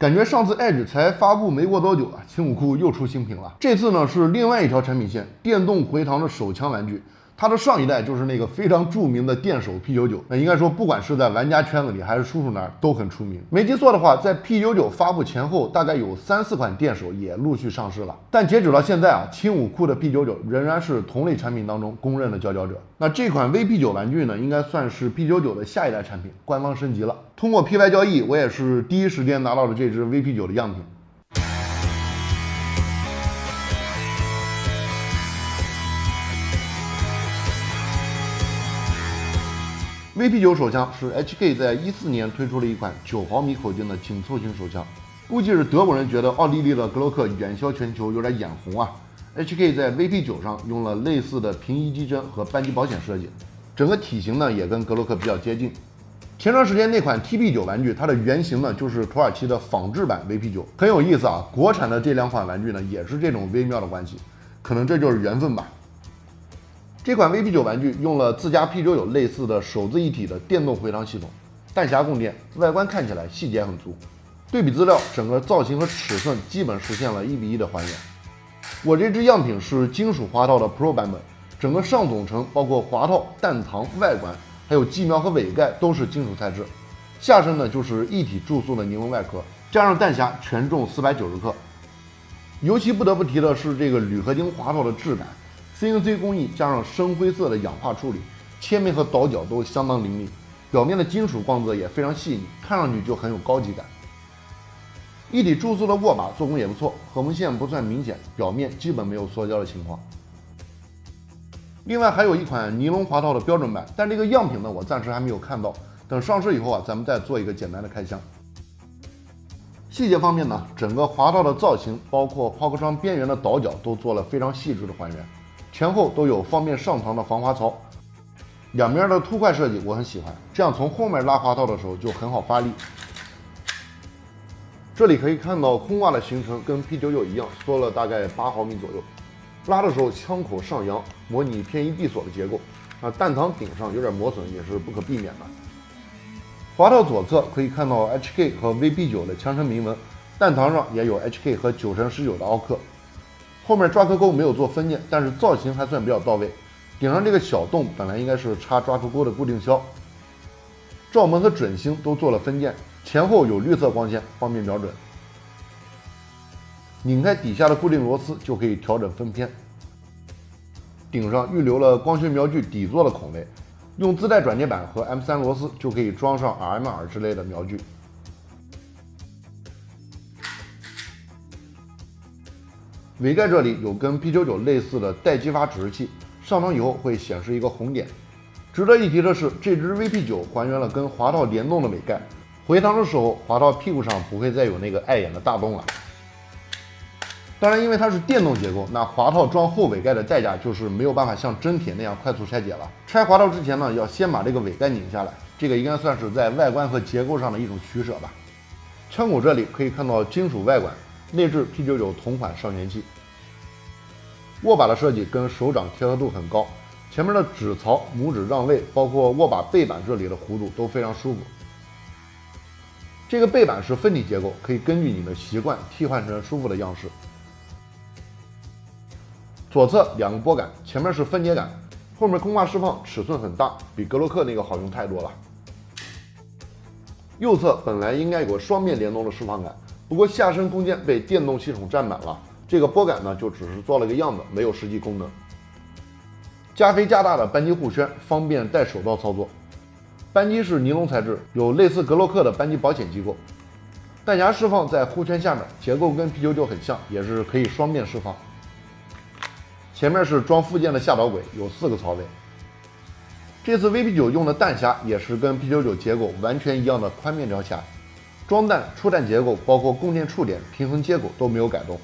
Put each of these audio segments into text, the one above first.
感觉上次 Edge 才发布没过多久啊，轻武库又出新品了。这次呢是另外一条产品线，电动回膛的手枪玩具。它的上一代就是那个非常著名的电手 P99，那应该说不管是在玩家圈子里还是叔叔那儿都很出名。没记错的话，在 P99发布前后，大概有3-4款电手也陆续上市了。但截止到现在啊，轻武库的 P99仍然是同类产品当中公认的佼佼者。那这款 VP9 玩具呢，应该算是 P99的下一代产品，官方升级了。通过 PY 交易，我也是第一时间拿到了这只 VP9的样品。VP9手枪是 HK 在14年推出了一款9毫米口径的紧凑型手枪，估计是德国人觉得奥地利的格洛克远销全球有点眼红啊。HK 在 VP9上用了类似的平移机针和扳机保险设计，整个体型呢也跟格洛克比较接近。前段时间那款 TB9 玩具，它的原型呢就是土耳其的仿制版 VP9，很有意思啊。国产的这2款玩具呢也是这种微妙的关系，可能这就是缘分吧。这款 VP9 玩具用了自家 P90类似的手自一体的电动回膛系统，弹匣供电，外观看起来细节很足。对比资料，整个造型和尺寸基本实现了1:1的还原。我这支样品是金属滑套的 Pro 版本，整个上总成包括滑套、弹膛、外观，还有机瞄和尾盖都是金属材质。下身呢就是一体注塑的尼龙外壳，加上弹匣全重490克。尤其不得不提的是这个铝合金滑套的质感。CNC 工艺加上深灰色的氧化处理，切面和倒角都相当凌厉，表面的金属光泽也非常细腻，看上去就很有高级感。一体注塑的握把做工也不错，合缝线不算明显，表面基本没有缩胶的情况。另外还有一款尼龙滑套的标准版，但这个样品呢我暂时还没有看到，等上市以后啊，咱们再做一个简单的开箱。细节方面呢，整个滑套的造型，包括抛壳窗边缘的倒角都做了非常细致的还原。前后都有方便上膛的防滑槽，两边的凸块设计我很喜欢，这样从后面拉滑套的时候就很好发力。这里可以看到空挂的行程跟 P99一样，缩了大概8毫米左右，拉的时候枪口上扬，模拟偏移闭锁的结构。弹膛顶上有点磨损也是不可避免的。滑套左侧可以看到 HK 和 VP9的枪身铭文，弹膛上也有 HK 和9×19的凹刻。后面抓壳钩没有做分件，但是造型还算比较到位。顶上这个小洞本来应该是插抓壳钩的固定销，罩门和准星都做了分件，前后有绿色光线，方便瞄准。拧开底下的固定螺丝就可以调整分偏。顶上预留了光学瞄具底座的孔位，用自带转接板和 M3 螺丝就可以装上 RMR 之类的瞄具。尾盖这里有跟 P99类似的带激发指示器，上膛以后会显示一个红点。值得一提的是，这只 VP9还原了跟滑套联动的尾盖，回膛的时候滑套屁股上不会再有那个碍眼的大洞了。当然，因为它是电动结构，那滑套装后尾盖的代价就是没有办法像真铁那样快速拆解了。拆滑套之前呢，要先把这个尾盖拧下来，这个应该算是在外观和结构上的一种取舍吧。枪口这里可以看到金属外管，内置 P99同款上旋器。握把的设计跟手掌贴合度很高，前面的指槽、拇指让位，包括握把背板这里的弧度都非常舒服。这个背板是分体结构，可以根据你的习惯替换成舒服的样式。左侧2个拨杆，前面是分解杆，后面空挂释放尺寸很大，比格洛克那个好用太多了。右侧本来应该有个双面联动的释放杆，不过下身空间被电动系统占满了，这个拨杆呢就只是做了个样子，没有实际功能。加肥加大的扳机护圈，方便带手刀操作。扳机是尼龙材质，有类似格洛克的扳机保险机构。弹匣释放在护圈下面，结构跟 P99很像，也是可以双面释放。前面是装附件的下导轨，有4个槽位。这次 VP9用的弹匣也是跟 P99结构完全一样的宽面条匣，装弹、出弹结构，包括供电触点、平衡接口都没有改动。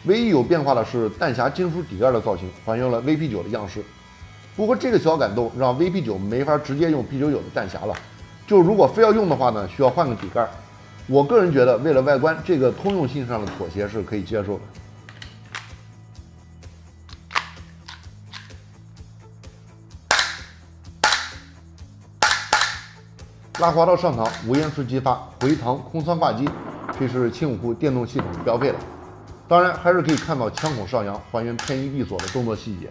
唯一有变化的是弹匣金属底盖的造型，还原了 VP9的样式。不过这个小改动让 VP9没法直接用 P99的弹匣了，就如果非要用的话呢，需要换个底盖。我个人觉得为了外观，这个通用性上的妥协是可以接受的。拉滑到上膛，无延迟激发，回膛空仓挂机，这是轻武库电动系统的标配了。当然，还是可以看到枪孔上扬，还原偏移闭锁的动作细节。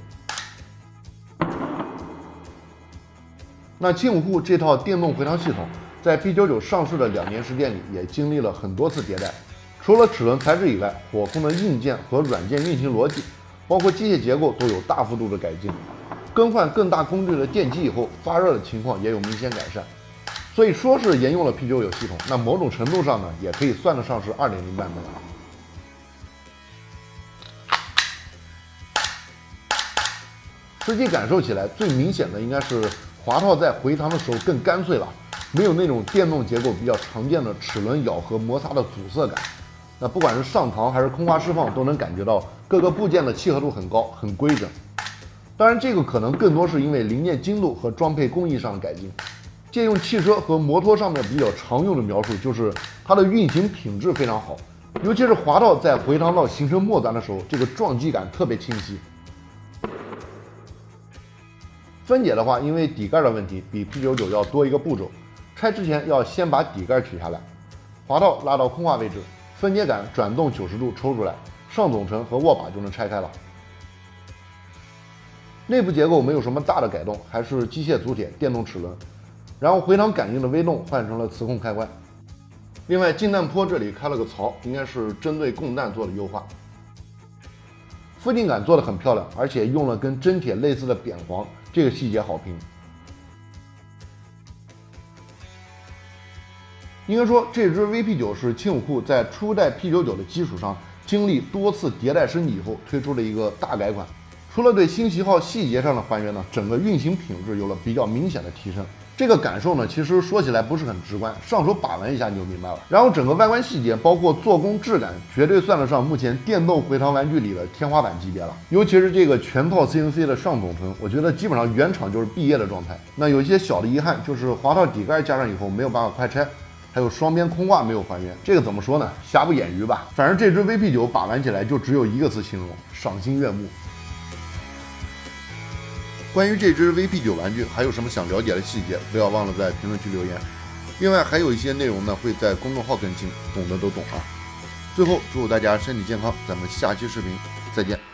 那轻武库这套电动回膛系统，在 P99上市的2年时间里，也经历了很多次迭代。除了齿轮材质以外，火控的硬件和软件运行逻辑，包括机械结构都有大幅度的改进。更换更大功率的电机以后，发热的情况也有明显改善。所以说是沿用了 P99系统，那某种程度上呢，也可以算得上是2.0版本了。实际感受起来，最明显的应该是滑套在回膛的时候更干脆了，没有那种电动结构比较常见的齿轮咬合摩擦的阻塞感。那不管是上膛还是空滑释放，都能感觉到各个部件的契合度很高，很规整。当然，这个可能更多是因为零件精度和装配工艺上的改进。借用汽车和摩托上面比较常用的描述，就是它的运行品质非常好，尤其是滑套在回膛道形成末端的时候，这个撞击感特别清晰。分解的话，因为底盖的问题，比 P99要多一个步骤，拆之前要先把底盖取下来，滑套拉到空滑位置，分解杆转动90度抽出来，上总成和握把就能拆开了。内部结构没有什么大的改动，还是机械足铁电动齿轮，然后回膛感应的微动换成了磁控开关。另外进弹坡这里开了个槽，应该是针对供弹做的优化。附近感做得很漂亮，而且用了跟真铁类似的扁簧，这个细节好评。应该说，这支 VP9是轻武库在初代 P99的基础上，经历多次迭代升级以后推出了一个大改款。除了对新型号细节上的还原呢，整个运行品质有了比较明显的提升。这个感受呢，其实说起来不是很直观，上手把玩一下你就明白了。然后整个外观细节，包括做工质感，绝对算得上目前电动回膛玩具里的天花板级别了。尤其是这个全套 CNC 的上总成，我觉得基本上原厂就是毕业的状态。那有一些小的遗憾，就是滑套底盖加上以后没有办法快拆，还有双边空挂没有还原。这个怎么说呢？瑕不掩瑜吧。反正这支 VP9把玩起来就只有一个词形容：赏心悦目。关于这支 VP9玩具还有什么想了解的细节，不要忘了在评论区留言。另外还有一些内容呢会在公众号更新，懂的都懂啊。最后祝大家身体健康，咱们下期视频再见。